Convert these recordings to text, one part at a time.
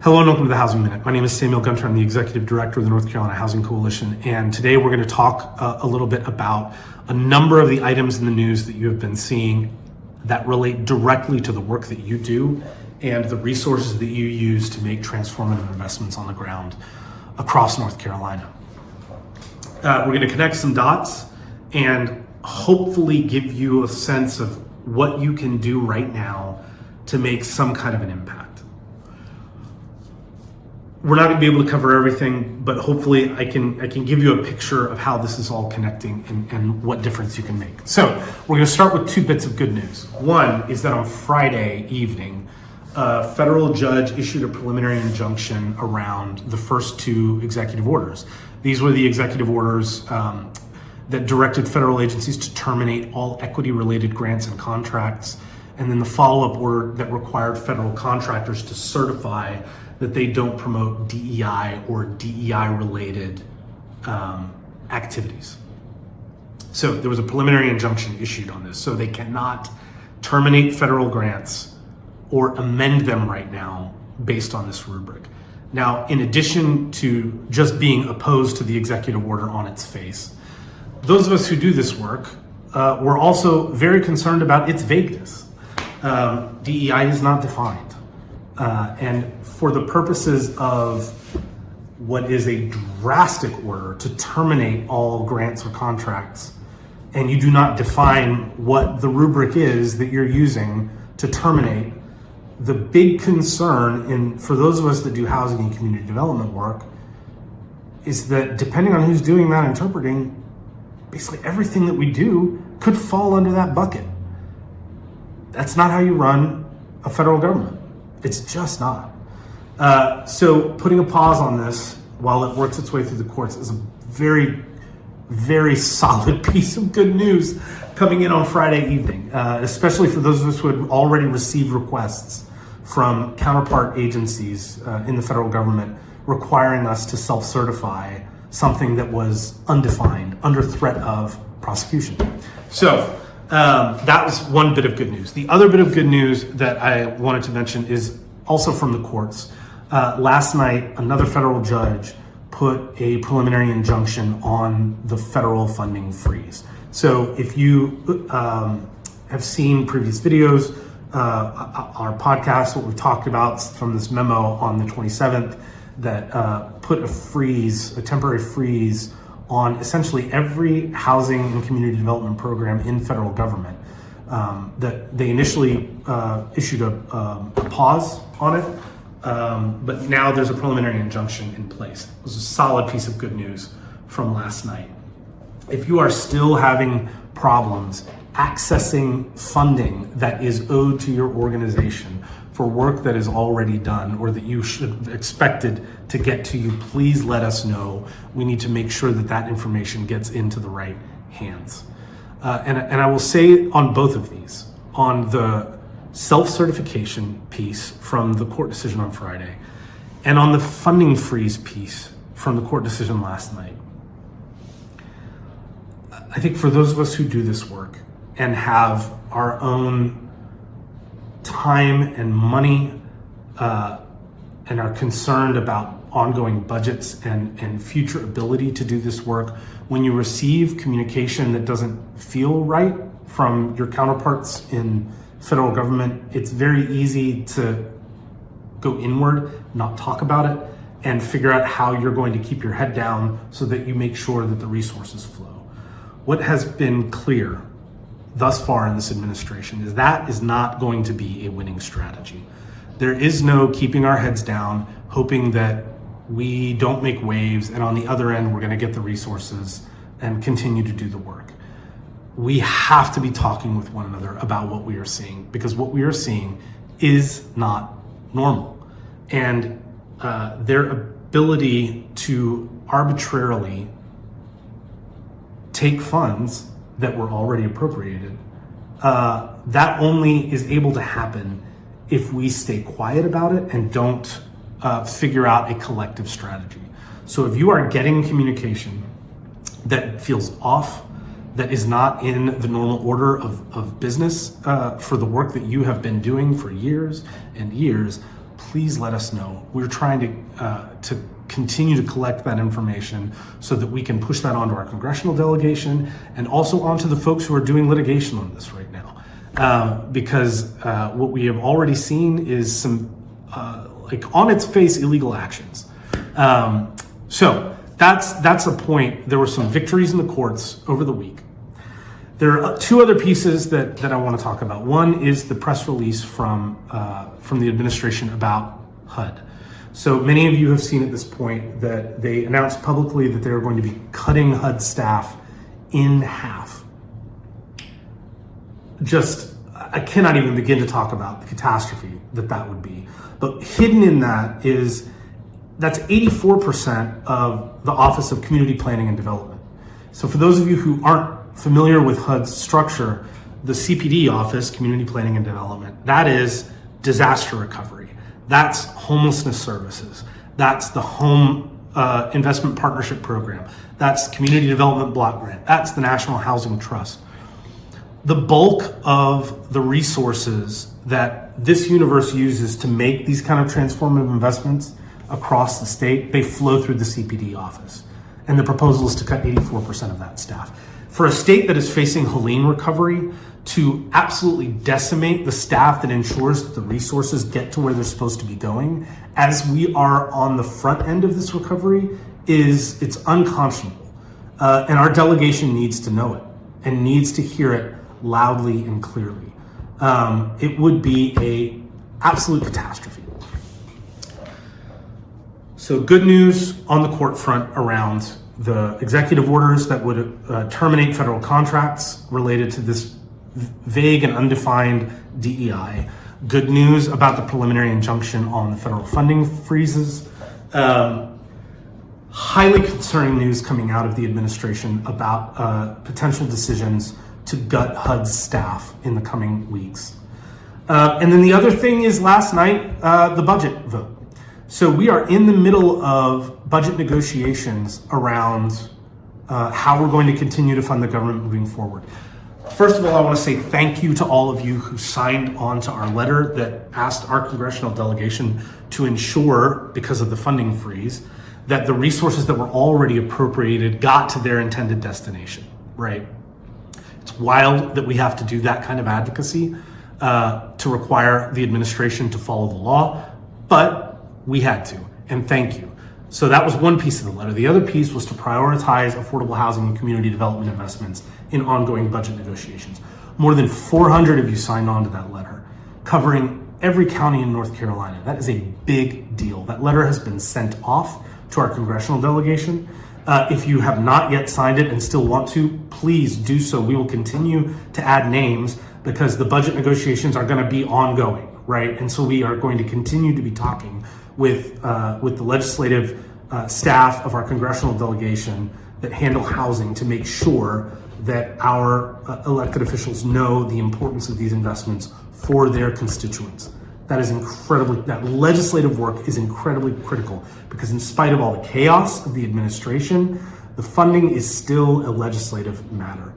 Hello and welcome to the Housing Minute. My name is Samuel Gunter. I'm the Executive Director of the North Carolina Housing Coalition, and today we're going to talk a little bit about a number of the items in the news that you have been seeing that relate directly to the work that you do and the resources that you use to make transformative investments on the ground across North Carolina. We're going to connect some dots and hopefully give you a sense of what you can do right now to make some kind of an impact. We're not going to be able to cover everything, but hopefully I can give you a picture of how this is all connecting and what difference you can make. So we're going to start with two bits of good news. One is that on Friday evening, a federal judge issued a preliminary injunction around the first two executive orders. These were the executive orders that directed federal agencies to terminate all equity-related grants and contracts, and then the follow-up order that required federal contractors to certify that they don't promote DEI or DEI-related activities. So there was a preliminary injunction issued on this. So they cannot terminate federal grants or amend them right now based on this rubric. Now, in addition to just being opposed to the executive order on its face, those of us who do this work were also very concerned about its vagueness. DEI is not defined. And for the purposes of what is a drastic order to terminate all grants or contracts, and you do not define what the rubric is that you're using to terminate, the big concern for those of us that do housing and community development work is that depending on who's doing that interpreting, basically everything that we do could fall under that bucket. That's not how you run a federal government. It's just not. So putting a pause on this while it works its way through the courts is a very, very solid piece of good news coming in on Friday evening, especially for those of us who had already received requests from counterpart agencies in the federal government requiring us to self-certify something that was undefined, under threat of prosecution. So that was one bit of good news. The other bit of good news that I wanted to mention is also from the courts. Last night, another federal judge put a preliminary injunction on the federal funding freeze. So if you have seen previous videos, our podcast, what we've talked about from this memo on the 27th, that put a temporary freeze on essentially every housing and community development program in federal government. That they initially issued a pause on it, but now there's a preliminary injunction in place. It was a solid piece of good news from last night. If you are still having problems accessing funding that is owed to your organization for work that is already done or that you should have expected to get to you, please let us know. We need to make sure that that information gets into the right hands. And I will say on both of these, on the self-certification piece from the court decision on Friday, and on the funding freeze piece from the court decision last night, I think for those of us who do this work and have our own time and money and are concerned about ongoing budgets and future ability to do this work, when you receive communication that doesn't feel right from your counterparts in federal government, it's very easy to go inward, not talk about it, and figure out how you're going to keep your head down so that you make sure that the resources flow. What has been clear thus far in this administration is that is not going to be a winning strategy. There is no keeping our heads down, hoping that we don't make waves, and on the other end, we're going to get the resources and continue to do the work. We have to be talking with one another about what we are seeing, because what we are seeing is not normal. And their ability to arbitrarily take funds that were already appropriated, that only is able to happen if we stay quiet about it and don't figure out a collective strategy. So if you are getting communication that feels off, that is not in the normal order of business for the work that you have been doing for years and years, please let us know. We're trying to continue to collect that information so that we can push that onto our congressional delegation and also onto the folks who are doing litigation on this right now. Because what we have already seen is some, like on its face, illegal actions. So that's a point. There were some victories in the courts over the week. There are two other pieces that I want to talk about. One is the press release from the administration about HUD. So many of you have seen at this point that they announced publicly that they're going to be cutting HUD staff in half. Just, I cannot even begin to talk about the catastrophe that would be. But hidden in that is, that's 84% of the Office of Community Planning and Development. So for those of you who aren't familiar with HUD's structure, the CPD office, Community Planning and Development, that is disaster recovery. That's homelessness services. That's the Home Investment Partnership Program. That's Community Development Block Grant. That's the National Housing Trust. The bulk of the resources that this universe uses to make these kind of transformative investments across the state, they flow through the CPD office. And the proposal is to cut 84% of that staff. For a state that is facing Helene recovery, to absolutely decimate the staff that ensures that the resources get to where they're supposed to be going, as we are on the front end of this recovery, it's unconscionable. And our delegation needs to know it and needs to hear it loudly and clearly. It would be an absolute catastrophe. So good news on the court front around the executive orders that would terminate federal contracts related to this vague and undefined DEI. Good news about the preliminary injunction on the federal funding freezes. Highly concerning news coming out of the administration about potential decisions to gut HUD's staff in the coming weeks. And then the other thing is last night, the budget vote. So we are in the middle of budget negotiations around how we're going to continue to fund the government moving forward. First of all, I want to say thank you to all of you who signed on to our letter that asked our congressional delegation to ensure, because of the funding freeze, that the resources that were already appropriated got to their intended destination, right? It's wild that we have to do that kind of advocacy to require the administration to follow the law, but we had to, and thank you. So that was one piece of the letter. The other piece was to prioritize affordable housing and community development investments in ongoing budget negotiations. More than 400 of you signed on to that letter, covering every county in North Carolina. That is a big deal. That letter has been sent off to our congressional delegation. If you have not yet signed it and still want to, please do so. We will continue to add names because the budget negotiations are going to be ongoing, right? And so we are going to continue to be talking with the legislative staff of our congressional delegation that handle housing to make sure that our elected officials know the importance of these investments for their constituents. That legislative work is incredibly critical because in spite of all the chaos of the administration, the funding is still a legislative matter.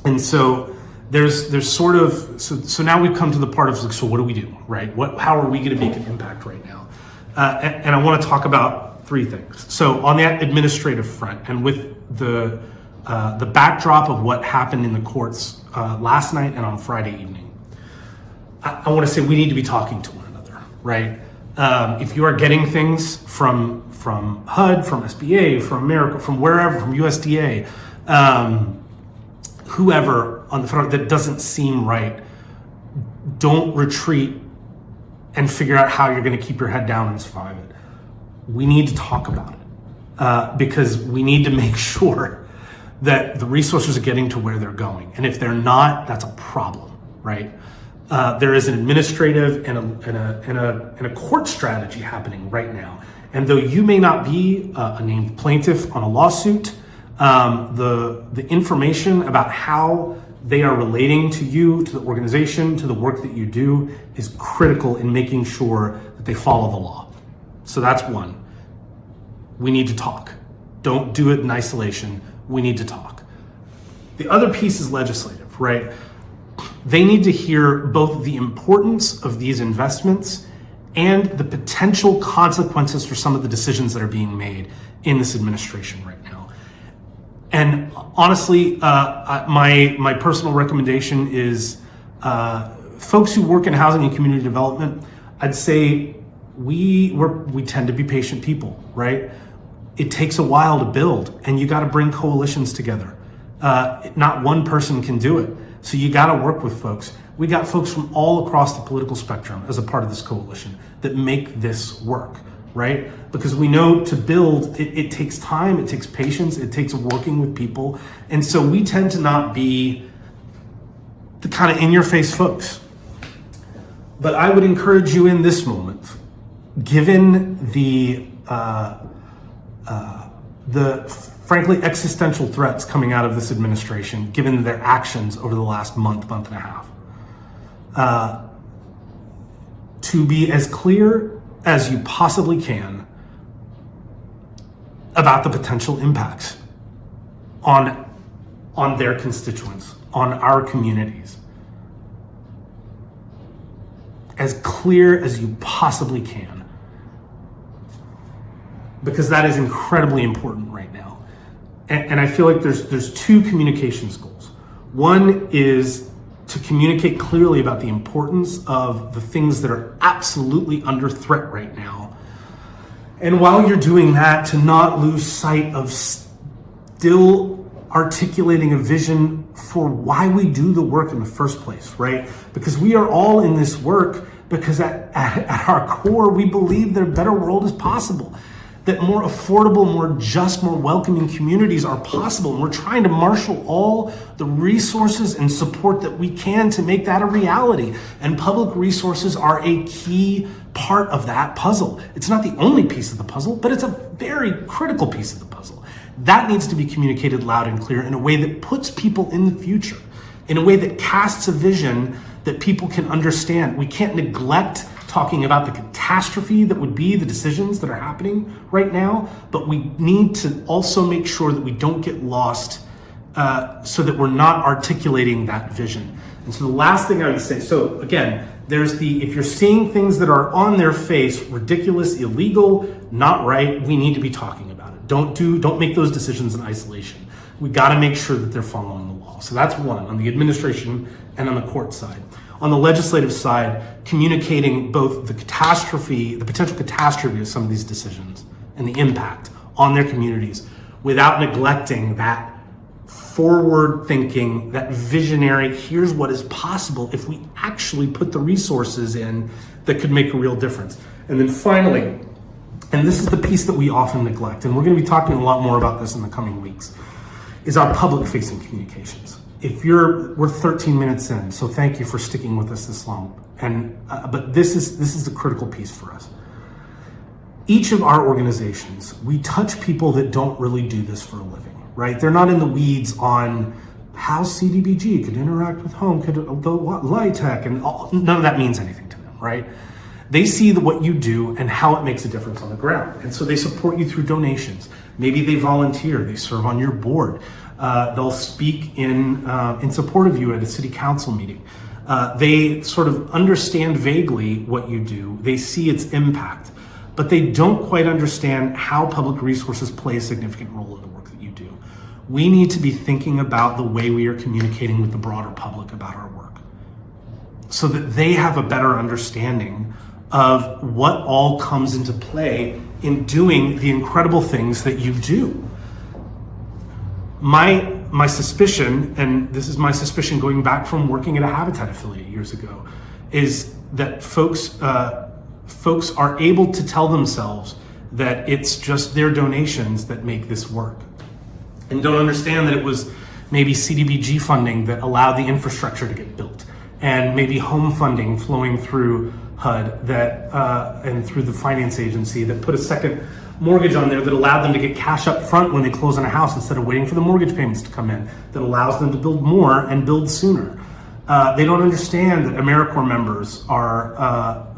And so there's sort of, so now we've come to the part of, so what do we do, right? How are we going to make an impact right now? And I want to talk about three things. So on that administrative front, and with the backdrop of what happened in the courts last night and on Friday evening, I want to say we need to be talking to one another, right? If you are getting things from HUD, from SBA, from America, from wherever, from USDA, whoever on the front that doesn't seem right, don't retreat and figure out how you're going to keep your head down and survive it. We need to talk about it because we need to make sure that the resources are getting to where they're going. And if they're not, that's a problem, right? There is an administrative and a court strategy happening right now. And though you may not be a named plaintiff on a lawsuit, the information about how they are relating to you, to the organization, to the work that you do is critical in making sure that they follow the law. So that's one. We need to talk. Don't do it in isolation. We need to talk. The other piece is legislative, right? They need to hear both the importance of these investments and the potential consequences for some of the decisions that are being made in this administration right now. And honestly, my personal recommendation is folks who work in housing and community development, I'd say we tend to be patient people, right? It takes a while to build, and you got to bring coalitions together. Not one person can do it. So you got to work with folks. We got folks from all across the political spectrum as a part of this coalition that make this work, right? Because we know to build, it takes time, it takes patience, it takes working with people. And so we tend to not be the kind of in-your-face folks. But I would encourage you in this moment, given the frankly existential threats coming out of this administration, given their actions over the last month and a half, to be as clear as you possibly can about the potential impacts on their constituents, on our communities. As clear as you possibly can, because that is incredibly important right now. And I feel like there's two communications goals. One is to communicate clearly about the importance of the things that are absolutely under threat right now. And while you're doing that, to not lose sight of still articulating a vision for why we do the work in the first place, right? Because we are all in this work because at our core, we believe that a better world is possible, that more affordable, more just, more welcoming communities are possible. And we're trying to marshal all the resources and support that we can to make that a reality. And public resources are a key part of that puzzle. It's not the only piece of the puzzle, but it's a very critical piece of the puzzle. That needs to be communicated loud and clear in a way that puts people in the future, in a way that casts a vision that people can understand. We can't neglect talking about the catastrophe that would be the decisions that are happening right now, but we need to also make sure that we don't get lost so that we're not articulating that vision. And so the last thing I would say, so again, there's if you're seeing things that are on their face, ridiculous, illegal, not right, we need to be talking about it. Don't make those decisions in isolation. We got to make sure that they're following the law. So that's one, on the administration and on the court side. On the legislative side, communicating both the potential catastrophe of some of these decisions and the impact on their communities without neglecting that forward thinking, that visionary, here's what is possible if we actually put the resources in that could make a real difference. And then finally, and this is the piece that we often neglect, and we're going to be talking a lot more about this in the coming weeks, is our public-facing communications. We're 13 minutes in, so thank you for sticking with us this long. But this is the critical piece for us. Each of our organizations, we touch people that don't really do this for a living, right? They're not in the weeds on how CDBG could interact with home, could go LIHTC, and none of that means anything to them, right? They see what you do and how it makes a difference on the ground. And so they support you through donations. Maybe they volunteer, they serve on your board. They'll speak in support of you at a city council meeting. They sort of understand vaguely what you do. They see its impact, but they don't quite understand how public resources play a significant role in the work that you do. We need to be thinking about the way we are communicating with the broader public about our work so that they have a better understanding of what all comes into play in doing the incredible things that you do. My suspicion, and this is my suspicion going back from working at a Habitat affiliate years ago, is that folks are able to tell themselves that it's just their donations that make this work, and don't understand that it was maybe CDBG funding that allowed the infrastructure to get built, and maybe home funding flowing through HUD and through the finance agency that put a second mortgage on there that allowed them to get cash up front when they close on a house instead of waiting for the mortgage payments to come in, that allows them to build more and build sooner. They don't understand that AmeriCorps members are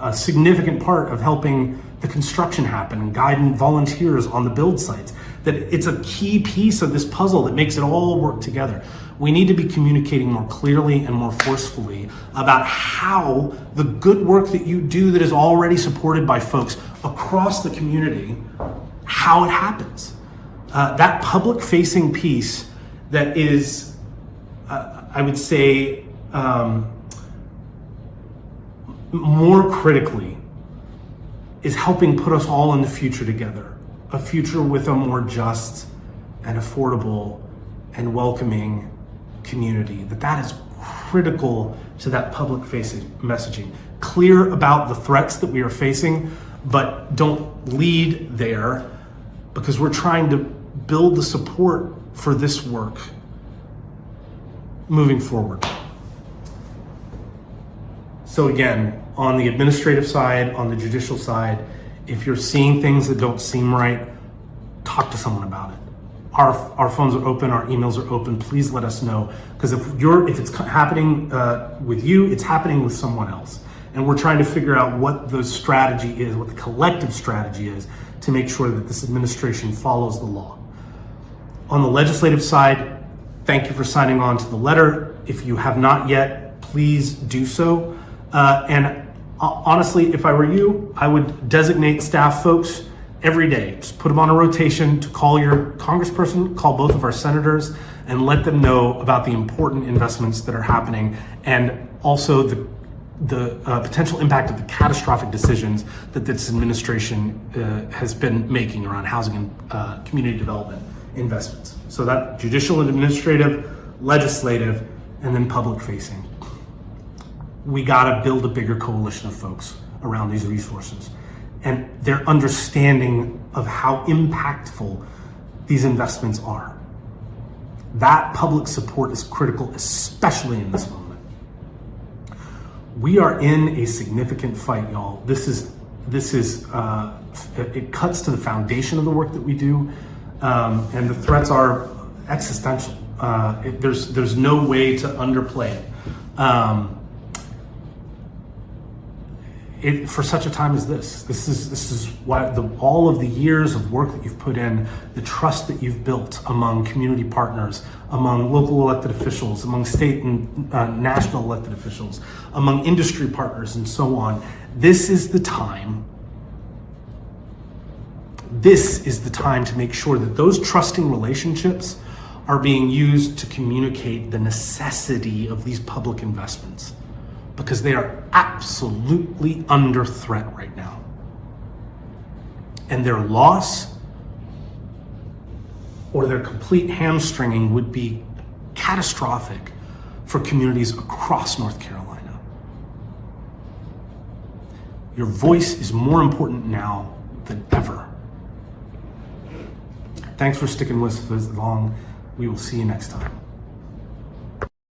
a significant part of helping the construction happen and guiding volunteers on the build sites. that it's a key piece of this puzzle that makes it all work together. We need to be communicating more clearly and more forcefully about how the good work that you do that is already supported by folks across the community, how it happens. That public-facing piece that is, I would say, more critically, is helping put us all in the future together. A future with a more just and affordable and welcoming community. That is critical to that public-facing messaging. Clear about the threats that we are facing, but don't lead there, because we're trying to build the support for this work moving forward. So again, on the administrative side, on the judicial side, if you're seeing things that don't seem right, talk to someone about it. Our phones are open, our emails are open. Please let us know, because if it's happening with you, it's happening with someone else. And we're trying to figure out what the strategy is, what the collective strategy is, to make sure that this administration follows the law. On the legislative side, thank you for signing on to the letter. If you have not yet, please do so. And honestly, if I were you, I would designate staff folks every day. Just put them on a rotation to call your congressperson, call both of our senators, and let them know about the important investments that are happening, and also the potential impact of the catastrophic decisions that this administration has been making around housing and community development investments. So that judicial and administrative, legislative, and then public facing. We gotta build a bigger coalition of folks around these resources and their understanding of how impactful these investments are. That public support is critical, especially in this moment. We are in a significant fight, y'all. This is it cuts to the foundation of the work that we do, and the threats are existential. There's no way to underplay it. For such a time as this is why all of the years of work that you've put in, the trust that you've built among community partners, among local elected officials, among state and national elected officials, among industry partners, and so on. This is the time to make sure that those trusting relationships are being used to communicate the necessity of these public investments, because they are absolutely under threat right now. And their loss or their complete hamstringing would be catastrophic for communities across North Carolina. Your voice is more important now than ever. Thanks for sticking with us this long. We will see you next time.